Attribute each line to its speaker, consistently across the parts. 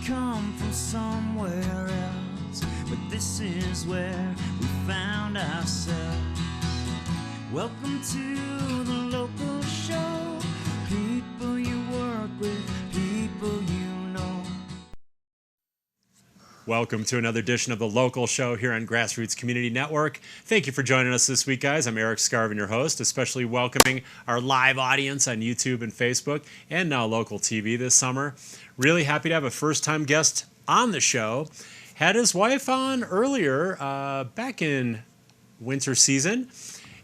Speaker 1: come from somewhere else, but this is where we found ourselves. Welcome to the local show. People you work with, people you know.
Speaker 2: Welcome to another edition of the Local Show here on GrassRoots Community Network. Thank you for joining us this week, guys. I'm Erik, Skarvan, your host, especially welcoming our live audience on YouTube and Facebook and now local TV this summer. Really happy to have a first-time guest on the show. Had his wife on earlier back in winter season.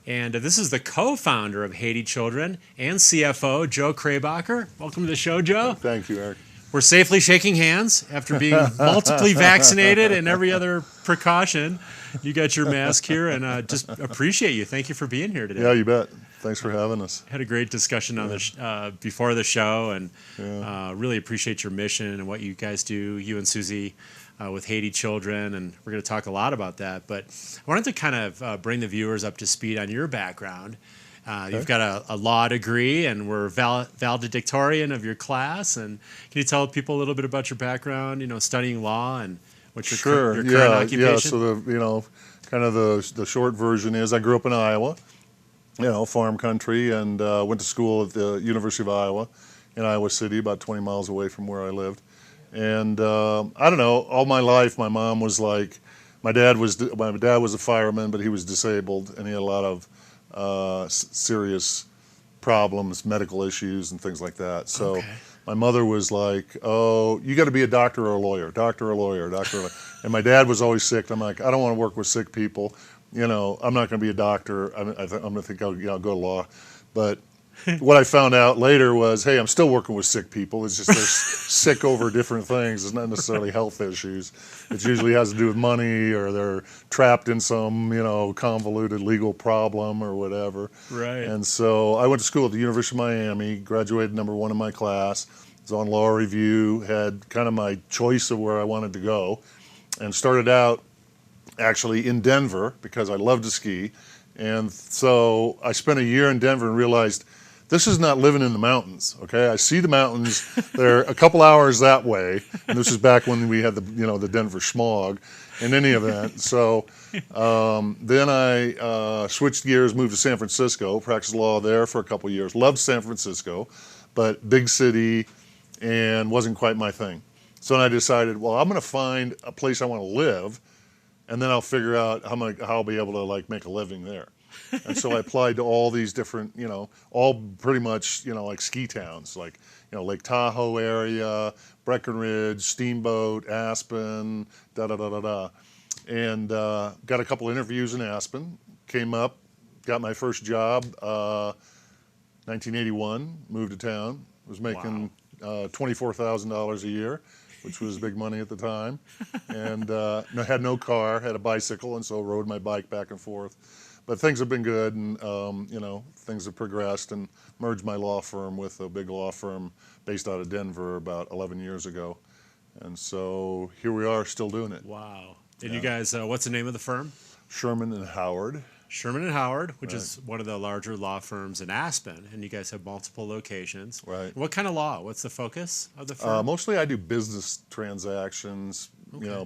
Speaker 2: And this is the co-founder of Haiti Children and CFO, Joe Krabacher. Welcome to the show, Joe.
Speaker 3: Thank you, Erik.
Speaker 2: We're safely shaking hands after being multiply vaccinated and every other precaution. You got your mask here, and just appreciate you. Thank you for being here today.
Speaker 3: Yeah, you bet. Thanks for having us.
Speaker 2: Had a great discussion on the before the show, and really appreciate your mission and what you guys do, you and Susie, with Haiti Children, and we're going to talk a lot about that. But I wanted to kind of bring the viewers up to speed on your background. You've got a law degree, and we're valedictorian of your class. And can you tell people a little bit about your background, studying law and what your current occupation?
Speaker 3: Yeah, so the short version is I grew up in Iowa, farm country, and went to school at the University of Iowa in Iowa City, about 20 miles away from where I lived. And I don't know, all my life my mom was like, my dad was a fireman, but he was disabled, and he had a lot of serious problems, medical issues and things like that. So my mother was like, oh, you got to be a doctor or a lawyer, doctor or lawyer, doctor or lawyer. And my dad was always sick. I'm like, I don't want to work with sick people. I'm not going to be a doctor. I'm going to think I'll go to law. But what I found out later was, hey, I'm still working with sick people. It's just they're sick over different things. It's not necessarily health issues. It usually has to do with money, or they're trapped in some, convoluted legal problem or whatever.
Speaker 2: Right.
Speaker 3: And so I went to school at the University of Miami, graduated #1 in my class, was on law review, had kind of my choice of where I wanted to go, and started out actually in Denver because I love to ski. And so I spent a year in Denver and realized, this is not living in the mountains, okay? I see the mountains. They're a couple hours that way, and this is back when we had the Denver smog. In any event, so then I switched gears, moved to San Francisco, practiced law there for a couple years. Loved San Francisco, but big city, and wasn't quite my thing. So then I decided, well, I'm going to find a place I want to live, and then I'll figure out how I'll be able to make a living there. And so I applied to all these different, all pretty much, like ski towns, like, Lake Tahoe area, Breckenridge, Steamboat, Aspen, da-da-da-da-da. And got a couple interviews in Aspen, came up, got my first job, 1981, moved to town, was making $24,000 a year, which was big money at the time, and had no car, had a bicycle, and so rode my bike back and forth. But things have been good, and things have progressed, and merged my law firm with a big law firm based out of Denver about 11 years ago. And so here we are, still doing it.
Speaker 2: Wow. And you guys, what's the name of the firm?
Speaker 3: Sherman and Howard.
Speaker 2: Sherman and Howard, which is one of the larger law firms in Aspen, and you guys have multiple locations.
Speaker 3: Right.
Speaker 2: What kind of law? What's the focus of the firm?
Speaker 3: Mostly I do business transactions,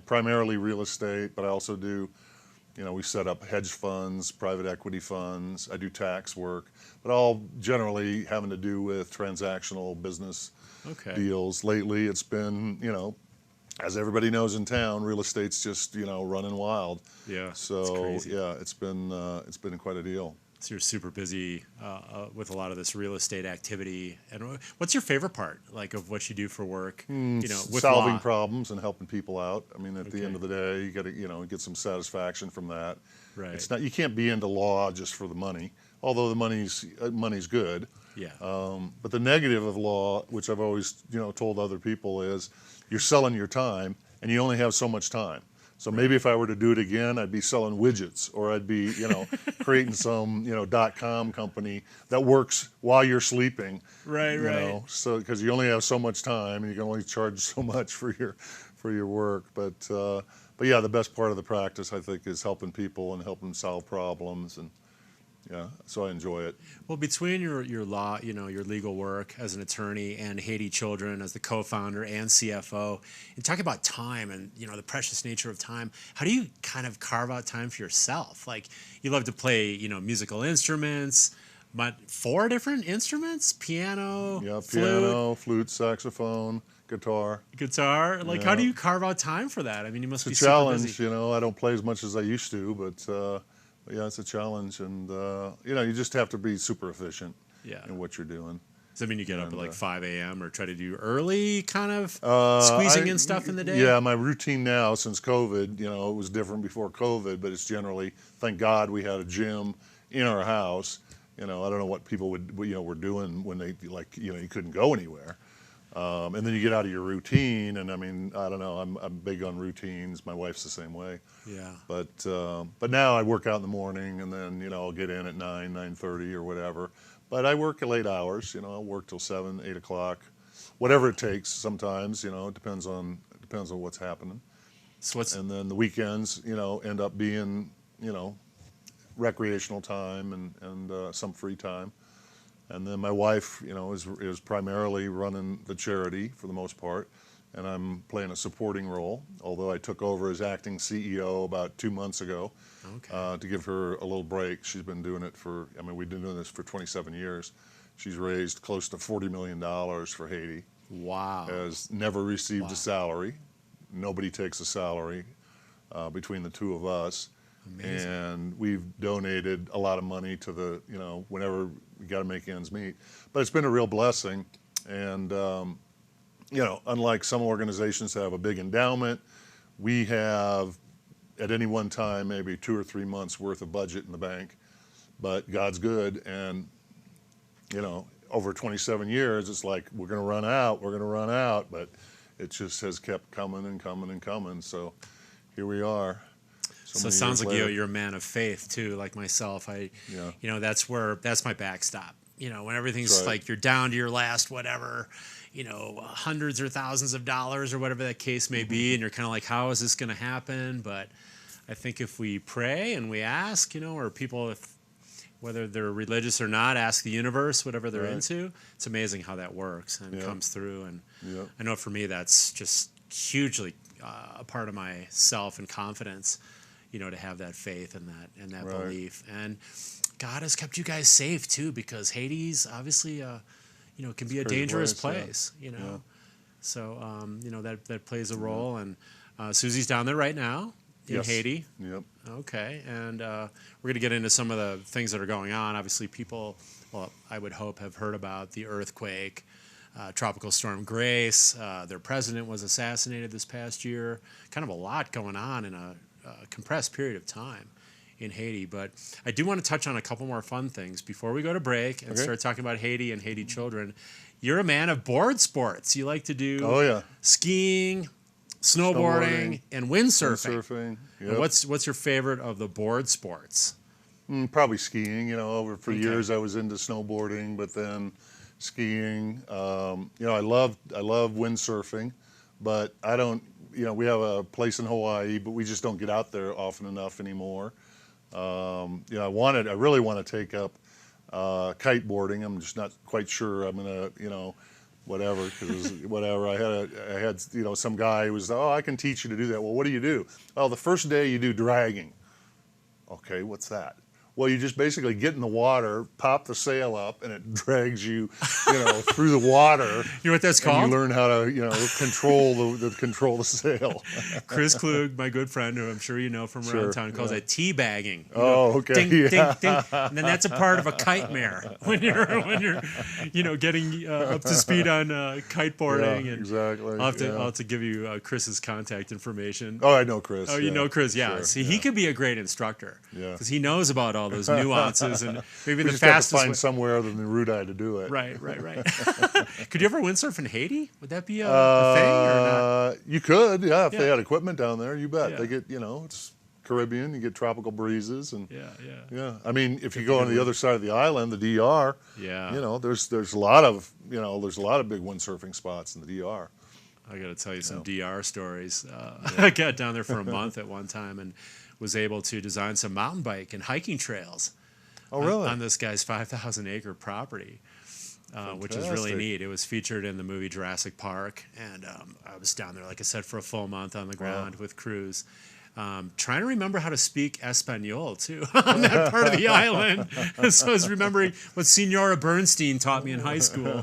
Speaker 3: primarily real estate, but I also do, we set up hedge funds, private equity funds. I do tax work, but all generally having to do with transactional business deals. Lately it's been, as everybody knows in town, real estate's just, running wild.
Speaker 2: Yeah,
Speaker 3: so
Speaker 2: it's crazy.
Speaker 3: Yeah, it's been quite a deal.
Speaker 2: So you're super busy with a lot of this real estate activity. And what's your favorite part, of what you do for work? With
Speaker 3: solving
Speaker 2: law?
Speaker 3: Problems and helping people out. I mean, at the end of the day, you got to, get some satisfaction from that.
Speaker 2: Right.
Speaker 3: It's not, you can't be into law just for the money, although the money's good.
Speaker 2: Yeah.
Speaker 3: But the negative of law, which I've always, told other people, is you're selling your time, and you only have so much time. So maybe if I were to do it again, I'd be selling widgets, or I'd be, creating some, .com company that works while you're sleeping.
Speaker 2: Right.
Speaker 3: So because you only have so much time, and you can only charge so much for your work. But yeah, the best part of the practice, I think, is helping people and helping them solve problems, and Yeah, so I enjoy it.
Speaker 2: Well, between your law, your legal work as an attorney and Haiti Children as the co-founder and CFO, and talk about time and the precious nature of time. How do you kind of carve out time for yourself? Like you love to play, musical instruments, but 4 different instruments: piano,
Speaker 3: Yeah,
Speaker 2: flute,
Speaker 3: piano, flute, saxophone, guitar.
Speaker 2: Like
Speaker 3: Yeah.
Speaker 2: how do you carve out time for that? I mean, you must be
Speaker 3: It's a
Speaker 2: super
Speaker 3: challenge,
Speaker 2: busy.
Speaker 3: I don't play as much as I used to, but yeah, it's a challenge, and you just have to be super efficient
Speaker 2: Yeah.
Speaker 3: in what you're doing.
Speaker 2: Does that mean you get up at
Speaker 3: And,
Speaker 2: like 5 a.m. or try to do early, kind of
Speaker 3: Uh,
Speaker 2: squeezing
Speaker 3: I,
Speaker 2: in stuff in the day?
Speaker 3: yeah, my routine now since COVID, it was different before COVID, but it's generally, thank God we had a gym in our house. I don't know what people were doing when they you couldn't go anywhere. And then you get out of your routine, and I mean, I don't know, I'm big on routines. My wife's the same way.
Speaker 2: Yeah.
Speaker 3: But now I work out in the morning, and then I'll get in at 9:30 or whatever. But I work at late hours. I'll work till 7, 8 o'clock, whatever it takes. Sometimes it depends on what's happening.
Speaker 2: So what's
Speaker 3: And then the weekends end up being recreational time and some free time. And then my wife, is primarily running the charity for the most part, and I'm playing a supporting role. Although I took over as acting CEO about 2 months ago, to give her a little break. She's been doing it we've been doing this for 27 years. She's raised close to $40 million for Haiti.
Speaker 2: wow.
Speaker 3: Has never received a salary. Nobody takes a salary between the two of us.
Speaker 2: Amazing.
Speaker 3: And we've donated a lot of money to the, whenever we got to make ends meet. But it's been a real blessing. And, unlike some organizations that have a big endowment, we have at any one time maybe 2 or 3 months worth of budget in the bank. But God's good. And, over 27 years, it's like we're going to run out. But it just has kept coming and coming and coming. So here we are.
Speaker 2: So it sounds like you're a man of faith too, like myself.
Speaker 3: Yeah.
Speaker 2: That's my backstop. When everything's
Speaker 3: That's right.
Speaker 2: like you're down to your last whatever, hundreds or thousands of dollars or whatever that case may be, and you're kind of like, how is this going to happen? But I think if we pray and we ask, or people, whether they're religious or not, ask the universe, whatever they're
Speaker 3: Right.
Speaker 2: into, it's amazing how that works and
Speaker 3: Yeah.
Speaker 2: comes through. And
Speaker 3: Yeah.
Speaker 2: I know for me, that's just hugely a part of my self and confidence, to have that faith and that
Speaker 3: Right.
Speaker 2: belief. And God has kept you guys safe too, because Haiti's obviously, can be a
Speaker 3: crazy
Speaker 2: dangerous
Speaker 3: place,
Speaker 2: place,
Speaker 3: Yeah.
Speaker 2: So, that plays a role. And Susie's down there right now in
Speaker 3: Yes.
Speaker 2: Haiti.
Speaker 3: Yep.
Speaker 2: Okay. And we're going to get into some of the things that are going on. Obviously, people, well, I would hope, have heard about the earthquake. Tropical Storm Grace, their president was assassinated this past year. Kind of a lot going on in a compressed period of time in Haiti. But I do want to touch on a couple more fun things before we go to break and
Speaker 3: Okay.
Speaker 2: start talking about Haiti and Haiti children. You're a man of board sports. You like to do
Speaker 3: Oh yeah.
Speaker 2: skiing, snowboarding, and windsurfing.
Speaker 3: Surfing.
Speaker 2: And
Speaker 3: Yep.
Speaker 2: what's your favorite of the board sports?
Speaker 3: Probably skiing. For
Speaker 2: Okay.
Speaker 3: years I was into snowboarding, but then skiing. I love windsurfing, but I don't. We have a place in Hawaii, but we just don't get out there often enough anymore. I really want to take up kiteboarding. I'm just not quite sure I'm gonna, whatever, because whatever. I had some guy who was, oh, I can teach you to do that. Well, what do you do? Well, the first day you do dragging. Okay, what's that? Well, you just basically get in the water, pop the sail up, and it drags you, through the water.
Speaker 2: You know what that's
Speaker 3: And
Speaker 2: called?
Speaker 3: you learn how to, control the sail.
Speaker 2: Chris Klug, my good friend, who I'm sure you know from around
Speaker 3: Sure,
Speaker 2: town, calls
Speaker 3: yeah.
Speaker 2: it teabagging.
Speaker 3: Oh, okay,
Speaker 2: Ding,
Speaker 3: yeah.
Speaker 2: ding, ding. And then that's a part of a kite mare when you're getting up to speed on kiteboarding.
Speaker 3: Yeah,
Speaker 2: and
Speaker 3: exactly.
Speaker 2: I'll
Speaker 3: yeah.
Speaker 2: have to give you Chris's contact information.
Speaker 3: Oh, I know Chris.
Speaker 2: Oh, you
Speaker 3: yeah,
Speaker 2: know Chris, yeah.
Speaker 3: sure,
Speaker 2: See,
Speaker 3: yeah.
Speaker 2: he could be a great instructor.
Speaker 3: Yeah.
Speaker 2: Because he knows about all those nuances and maybe
Speaker 3: We
Speaker 2: the
Speaker 3: just have to
Speaker 2: fastest
Speaker 3: find
Speaker 2: way.
Speaker 3: somewhere other than Rutai to do it.
Speaker 2: Right. Could you ever windsurf in Haiti? Would that be a thing or not?
Speaker 3: You could, yeah, if
Speaker 2: Yeah.
Speaker 3: they had equipment down there, you bet.
Speaker 2: Yeah.
Speaker 3: They get, it's Caribbean, you get tropical breezes, and
Speaker 2: Yeah.
Speaker 3: I mean, if you go on the other side of the island, the DR,
Speaker 2: Yeah.
Speaker 3: there's a lot of big windsurfing spots in the DR.
Speaker 2: I got to tell you some DR stories. I got down there for a month at one time and was able to design some mountain bike and hiking trails
Speaker 3: Oh, really?
Speaker 2: on this guy's 5,000 acre property. Which is really neat. It was featured in the movie Jurassic Park, and I was down there, like I said, for a full month on the ground with crews. Trying to remember how to speak Espanol, too, on that part of the island. So I was remembering what Senora Bernstein taught me in high school,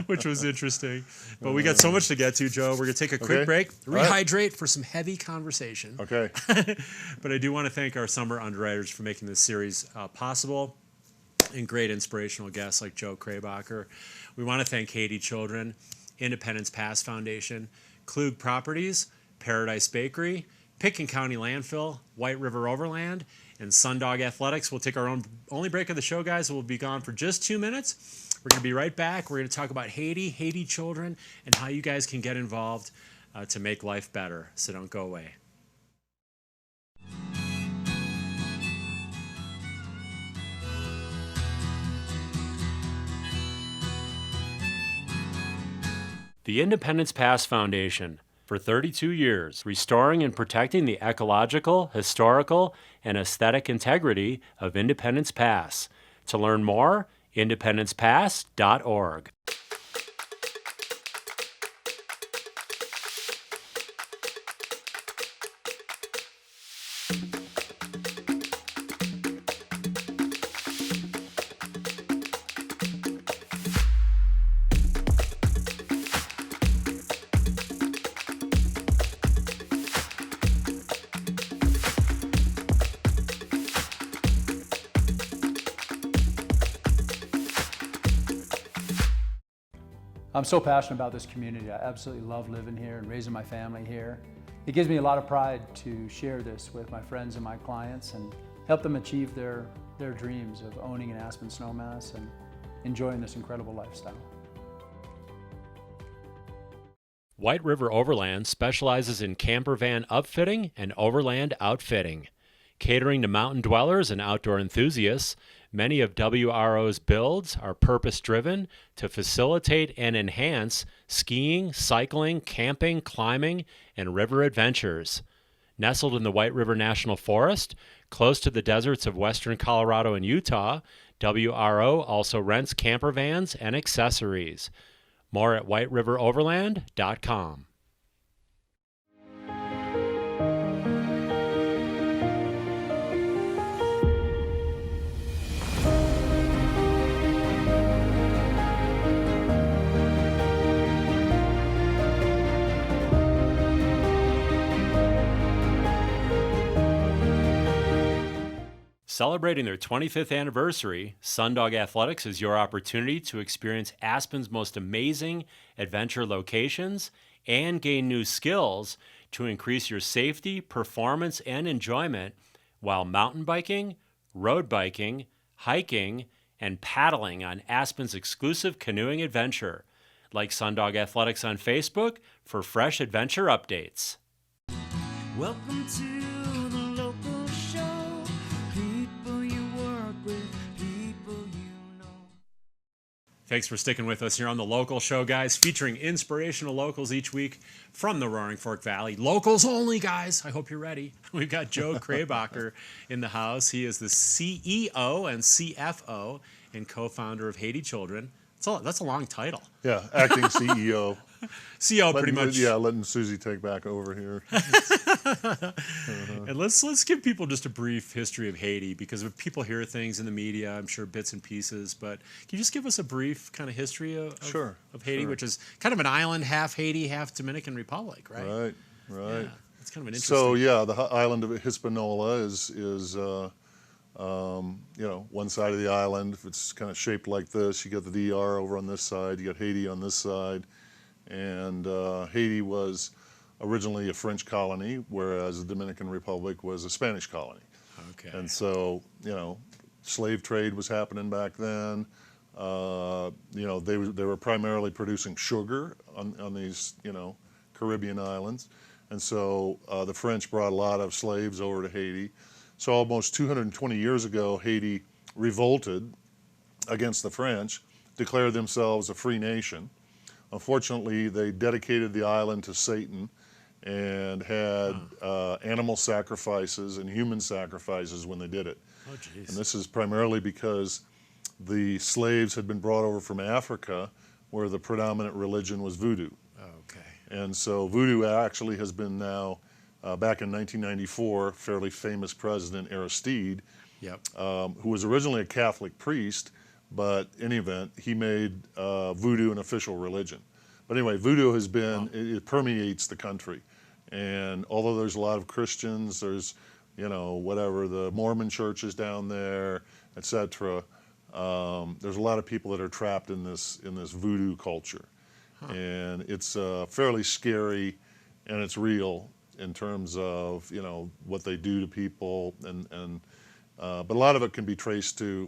Speaker 2: which was interesting. But we got so much to get to, Joe. We're going to take a quick break, rehydrate for some heavy conversation.
Speaker 3: Okay.
Speaker 2: But I do want to thank our summer underwriters for making this series possible, and great inspirational guests like Joe Krabacher. We want to thank Haiti Children, Independence Pass Foundation, Klug Properties, Paradise Bakery, Pitkin County Landfill, White River Overland, and Sundog Athletics. We'll take our only break of the show, guys. We'll be gone for just 2 minutes. We're going to be right back. We're going to talk about Haiti, Haiti Children, and how you guys can get involved to make life better. So don't go away. The Independence Pass Foundation, for 32 years, restoring and protecting the ecological, historical, and aesthetic integrity of Independence Pass. To learn more, independencepass.org.
Speaker 4: I'm so passionate about this community. I absolutely love living here and raising my family here. It gives me a lot of pride to share this with my friends and my clients and help them achieve their dreams of owning an Aspen snowmass and enjoying this incredible lifestyle.
Speaker 2: White River Overland specializes in camper van upfitting and overland outfitting. Catering to mountain dwellers and outdoor enthusiasts, many of WRO's builds are purpose-driven to facilitate and enhance skiing, cycling, camping, climbing, and river adventures. Nestled in the White River National Forest, close to the deserts of western Colorado and Utah, WRO also rents camper vans and accessories. More at whiteriveroverland.com. Celebrating their 25th anniversary, Sundog Athletics is your opportunity to experience Aspen's most amazing adventure locations and gain new skills to increase your safety, performance, and enjoyment while mountain biking, road biking, hiking, and paddling on Aspen's exclusive canoeing adventure. Like Sundog Athletics on Facebook for fresh adventure updates.
Speaker 1: Welcome to the local show. People you work with, people you know.
Speaker 2: Thanks for sticking with us here on the Local Show, guys, featuring inspirational locals each week from the Roaring Fork Valley. Locals only, guys. I hope you're ready. We've got Joe Krabacher in the house. He is the CEO and CFO and co-founder of Haiti Children. That's a long title.
Speaker 3: Yeah, acting CEO.
Speaker 2: CEO, pretty much.
Speaker 3: Yeah, letting Susie take back over here.
Speaker 2: And let's give people just a brief history of Haiti, because if people hear things in the media, I'm sure bits and pieces, but can you just give us a brief kind of history of Haiti, which is kind of an island, half Haiti, half Dominican Republic, right?
Speaker 3: Right.
Speaker 2: Yeah, it's kind of an interesting.
Speaker 3: So yeah, the island of Hispaniola is one side of the island. It's kind of shaped like this. You got the DR over on this side. You got Haiti on this side. And Haiti was originally a French colony, whereas the Dominican Republic was a Spanish colony.
Speaker 2: Okay.
Speaker 3: And so, slave trade was happening back then. They were primarily producing sugar on these, Caribbean islands. And so the French brought a lot of slaves over to Haiti. So almost 220 years ago, Haiti revolted against the French, declared themselves a free nation. Unfortunately, they dedicated the island to Satan and had animal sacrifices and human sacrifices when they did it.
Speaker 2: Oh, geez.
Speaker 3: And this is primarily because the slaves had been brought over from Africa, where the predominant religion was voodoo.
Speaker 2: Okay.
Speaker 3: And so voodoo actually has been now, back in 1994, fairly famous president Aristide,
Speaker 2: Yep.
Speaker 3: who was originally a Catholic priest, but in any event, he made voodoo an official religion. But anyway, voodoo has been, it permeates the country. And although there's a lot of Christians, there's, whatever, the Mormon churches down there, etc. There's a lot of people that are trapped in this voodoo culture. And it's fairly scary, and it's real in terms of, what they do to people. But a lot of it can be traced to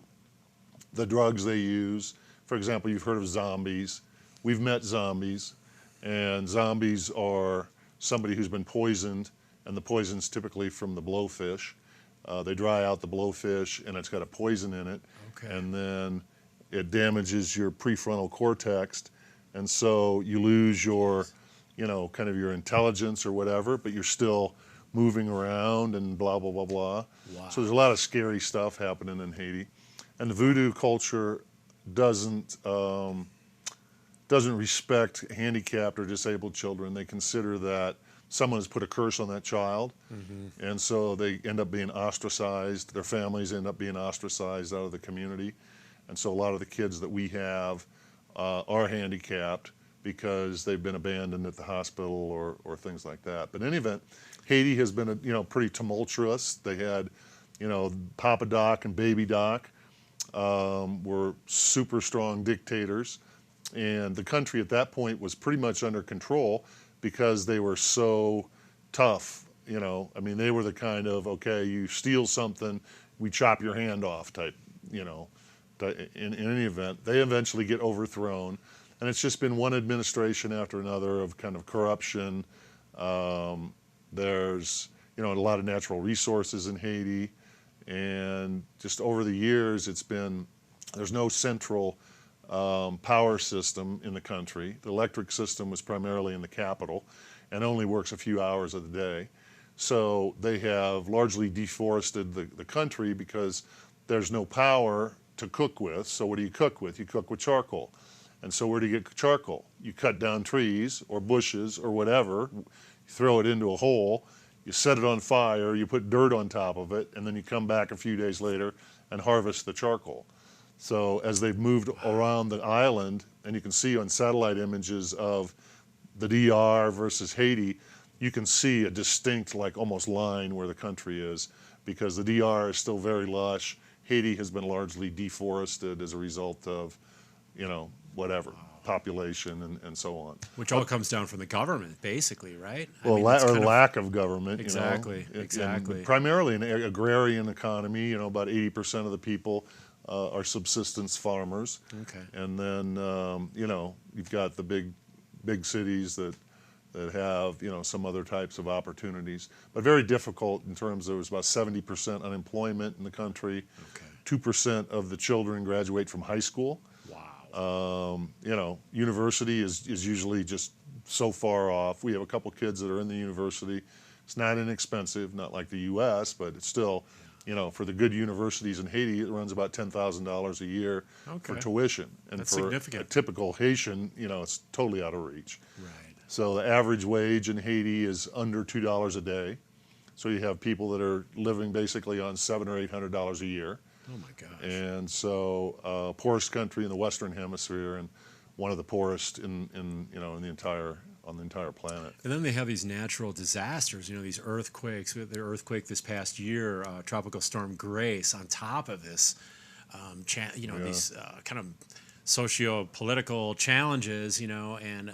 Speaker 3: the drugs they use. For example, you've heard of zombies. We've met zombies, and zombies are somebody who's been poisoned, and the poison's typically from the blowfish. They dry out the blowfish, and it's got a poison in it,
Speaker 2: Okay.
Speaker 3: and then it damages your prefrontal cortex, and so you lose your, kind of your intelligence or whatever, but you're still moving around and blah, blah, blah, blah.
Speaker 2: Wow.
Speaker 3: So there's a lot of scary stuff happening in Haiti. And the voodoo culture doesn't respect handicapped or disabled children. They consider that someone has put a curse on that child, and so they end up being ostracized. Their families end up being ostracized out of the community. And so a lot of the kids that we have are handicapped because they've been abandoned at the hospital or things like that. But in any event, Haiti has been pretty tumultuous. They had, Papa Doc and Baby Doc were super strong dictators. And the country at that point was pretty much under control because they were so tough. They were the kind of, okay, you steal something, we chop your hand off type, in any event. They eventually get overthrown. And it's just been one administration after another of kind of corruption. There's, a lot of natural resources in Haiti. And just over the years, there's no central power system in the country. The electric system was primarily in the capital and only works a few hours of the day. So they have largely deforested the country because there's no power to cook with. So what do you cook with? You cook with charcoal. And so where do you get charcoal? You cut down trees or bushes or whatever, you throw it into a hole, you set it on fire, you put dirt on top of it, and then you come back a few days later and harvest the charcoal. So as they've moved around the island, and you can see on satellite images of the DR versus Haiti, you can see a distinct, like almost line where the country is, because the DR is still very lush. Haiti has been largely deforested as a result of, whatever, population and so on.
Speaker 2: Which all comes down from the government, basically, right?
Speaker 3: Well,
Speaker 2: that's kind of-
Speaker 3: lack of government.
Speaker 2: Exactly, exactly.
Speaker 3: Primarily an agrarian economy. About 80% of the people are subsistence farmers.
Speaker 2: Okay.
Speaker 3: And then, you've got the big cities that have, some other types of opportunities. But very difficult in terms of, there's about 70% unemployment in the country.
Speaker 2: Okay.
Speaker 3: 2% of the children graduate from high school.
Speaker 2: Wow.
Speaker 3: University is usually just so far off. We have a couple kids that are in the university. It's not inexpensive, not like the U.S., but it's still, for the good universities in Haiti, it runs about $10,000 a year for
Speaker 2: Okay.
Speaker 3: tuition. And
Speaker 2: That's
Speaker 3: for
Speaker 2: significant.
Speaker 3: a typical Haitian, it's totally out of reach.
Speaker 2: Right.
Speaker 3: So the average wage in Haiti is under $2 a day. So you have people that are living basically on $700 or $800 a year.
Speaker 2: Oh my gosh.
Speaker 3: And so poorest country in the Western Hemisphere, and one of the poorest on the entire planet.
Speaker 2: And then they have these natural disasters, these earthquakes. The earthquake this past year, Tropical Storm Grace, on top of this, these kind of socio-political challenges, and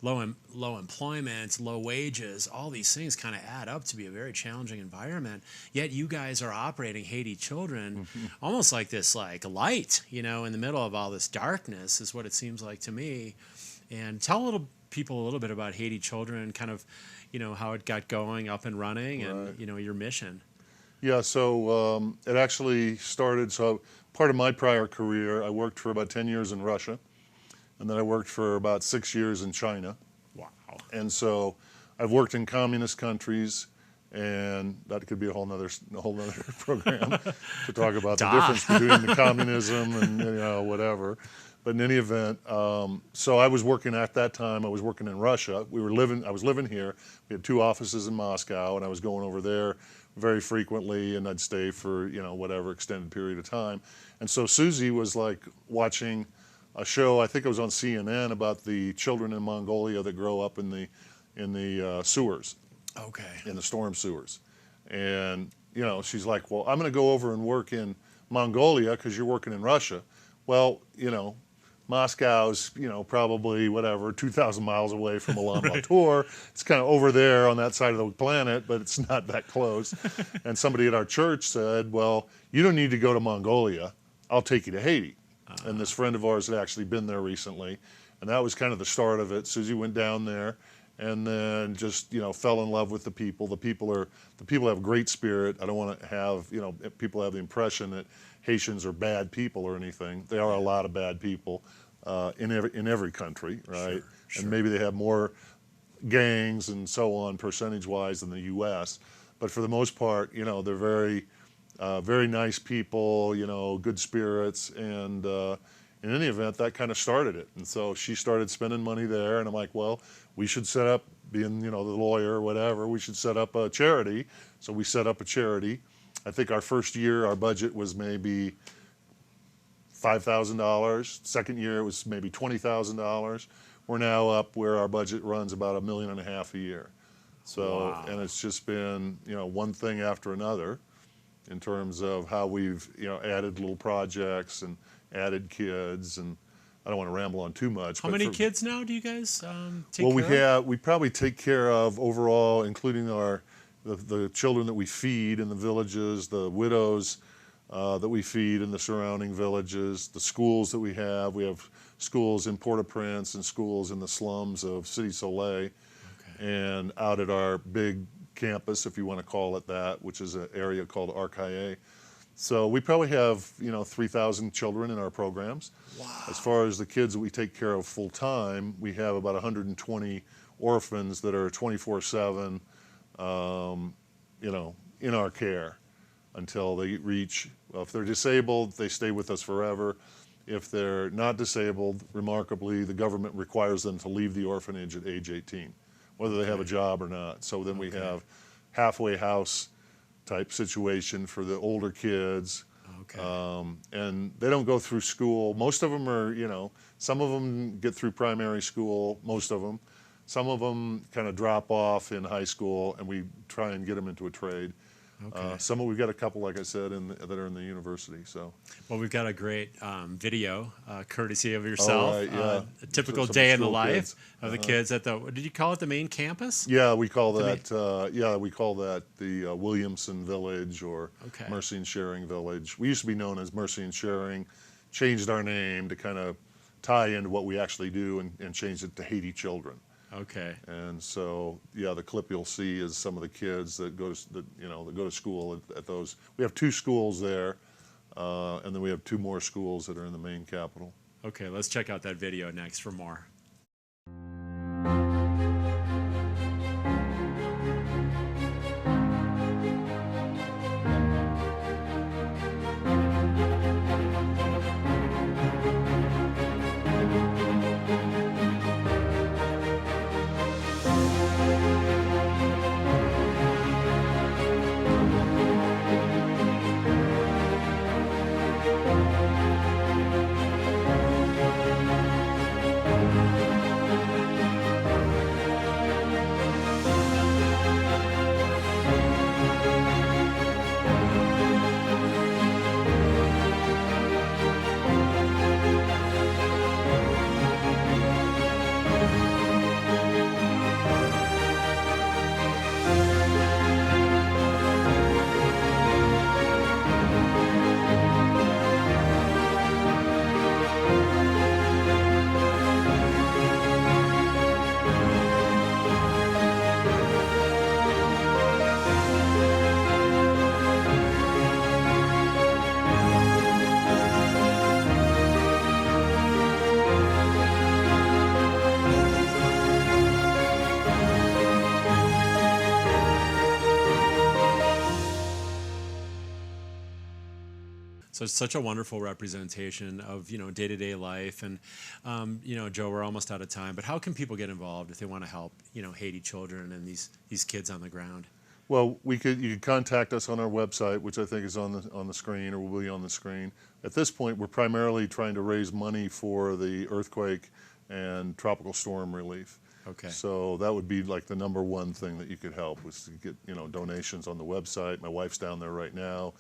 Speaker 2: low employment, low wages, all these things kind of add up to be a very challenging environment. Yet you guys are operating Haiti Children almost like this light, in the middle of all this darkness is what it seems like to me. And tell people a little bit about Haiti Children, kind of, how it got going, up and running, and, your mission.
Speaker 3: Yeah, so it actually started, so part of my prior career, I worked for about 10 years in Russia, and then I worked for about 6 years in China.
Speaker 2: Wow.
Speaker 3: And so I've worked in communist countries, And that could be a whole nother program to talk about the difference between the communism and whatever. But in any event, so I was working at that time. I was working in Russia. I was living here. We had 2 offices in Moscow, and I was going over there very frequently, and I'd stay for whatever extended period of time. And so Susie was like watching a show. I think it was on CNN about the children in Mongolia that grow up in the sewers.
Speaker 2: Okay.
Speaker 3: In the storm sewers. And, she's like, well, I'm going to go over and work in Mongolia because you're working in Russia. Well, Moscow's, probably 2,000 miles away from Ulaanbaatar. Right. It's kind of over there on that side of the planet, but it's not that close. And somebody at our church said, well, you don't need to go to Mongolia. I'll take you to Haiti. And this friend of ours had actually been there recently. And that was kind of the start of it. Susie went down there. And then just fell in love with the people. The people have great spirit. I don't want to have people have the impression that Haitians are bad people or anything. There are a lot of bad people in every country, right? Sure. And maybe they have more gangs and so on percentage-wise than the U.S. But for the most part, they're very nice people. Good spirits and. In any event, that kind of started it. And so she started spending money there, and I'm like, well, we should set up, being, the lawyer or whatever, we should set up a charity. So we set up a charity. I think our first year, our budget was maybe $5,000. Second year, it was maybe $20,000. We're now up where our budget runs about $1.5 million a year. So, wow. And it's just been, one thing after another in terms of how we've, added little projects and added kids, and I don't want to ramble on too much.
Speaker 2: How many kids now do you guys take care of?
Speaker 3: We probably take care of overall, including the children that we feed in the villages, the widows that we feed in the surrounding villages, the schools that we have. We have schools in Port-au-Prince and schools in the slums of Cité Soleil, and out at our big campus, if you want to call it that, which is an area called Arcaye. So we probably have, 3,000 children in our programs.
Speaker 2: Wow.
Speaker 3: As far as the kids that we take care of full time, we have about 120 orphans that are 24/7, in our care until they reach, if they're disabled, they stay with us forever. If they're not disabled, remarkably, the government requires them to leave the orphanage at age 18, whether they have a job or not. So then we have halfway house type situation for the older kids. And they don't go through school. Most of them are, some of them get through primary school, most of them. Some of them kind of drop off in high school, and we try and get them into a trade. We've got a couple, like I said, that are in the university. So,
Speaker 2: well, we've got a great video, courtesy of yourself.
Speaker 3: Oh, right, yeah.
Speaker 2: A typical day in the life of the kids at the. Did you call it the main campus?
Speaker 3: Yeah, we call that. We call that the Williamson Village or Mercy and Sharing Village. We used to be known as Mercy and Sharing. Changed our name to kind of tie into what we actually do, and changed it to Haiti Children.
Speaker 2: Okay.
Speaker 3: And so, the clip you'll see is some of the kids that go to school at those. We have 2 schools there, and then we have 2 more schools that are in the main capital.
Speaker 2: Okay, let's check out that video next for more. So it's such a wonderful representation of, day-to-day life. And, Joe, we're almost out of time, but how can people get involved if they want to help, Haiti children and these kids on the ground?
Speaker 3: Well, you could contact us on our website, which I think is on the screen or will be on the screen. At this point, we're primarily trying to raise money for the earthquake and tropical storm relief.
Speaker 2: Okay.
Speaker 3: So that would be like the number one thing that you could help, was to get donations on the website. My wife's down there right now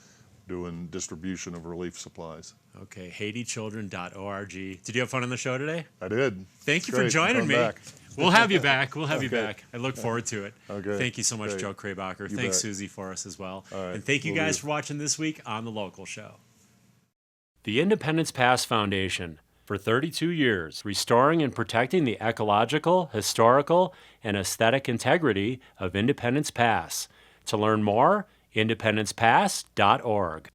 Speaker 3: doing distribution of relief supplies.
Speaker 2: Okay, HaitiChildren.org. Did you have fun on the show today?
Speaker 3: I did.
Speaker 2: Thank you for joining me.
Speaker 3: Back.
Speaker 2: We'll have you back. We'll have you
Speaker 3: Okay.
Speaker 2: back. I look forward to it.
Speaker 3: Okay.
Speaker 2: Thank you so much,
Speaker 3: Great.
Speaker 2: Joe Krabacher.
Speaker 3: You
Speaker 2: Thanks,
Speaker 3: bet.
Speaker 2: Susie, for us as well.
Speaker 3: All right.
Speaker 2: And thank you
Speaker 3: Will
Speaker 2: guys
Speaker 3: do.
Speaker 2: for watching this week on The Local Show. The Independence Pass Foundation, for 32 years, restoring and protecting the ecological, historical, and aesthetic integrity of Independence Pass. To learn more, independencepass.org.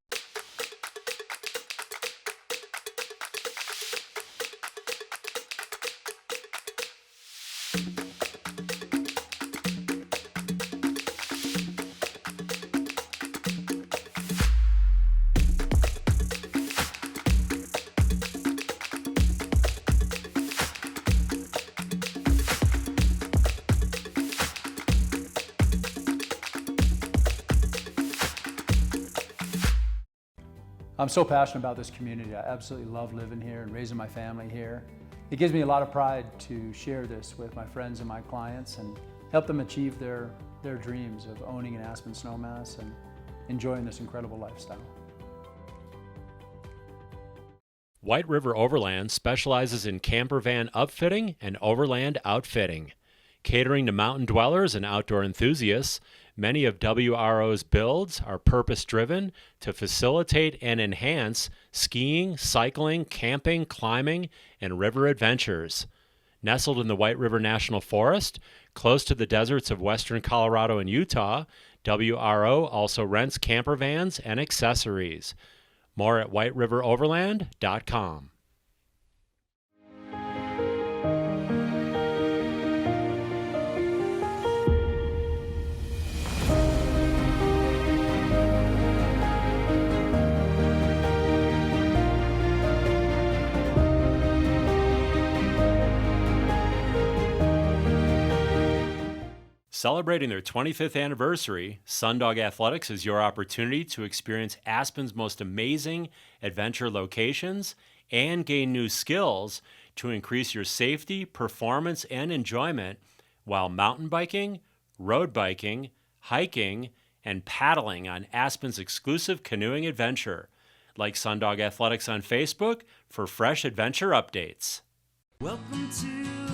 Speaker 4: I'm so passionate about this community. I absolutely love living here and raising my family here. It gives me a lot of pride to share this with my friends and my clients and help them achieve their dreams of owning an Aspen snowmass and enjoying this incredible lifestyle.
Speaker 2: White River Overland specializes in camper van upfitting and overland outfitting. Catering to mountain dwellers and outdoor enthusiasts, many of WRO's builds are purpose-driven to facilitate and enhance skiing, cycling, camping, climbing, and river adventures. Nestled in the White River National Forest, close to the deserts of western Colorado and Utah, WRO also rents camper vans and accessories. More at whiteriveroverland.com. Celebrating their 25th anniversary, Sundog Athletics is your opportunity to experience Aspen's most amazing adventure locations and gain new skills to increase your safety, performance, and enjoyment while mountain biking, road biking, hiking, and paddling on Aspen's exclusive canoeing adventure. Like Sundog Athletics on Facebook for fresh adventure updates.
Speaker 1: Welcome to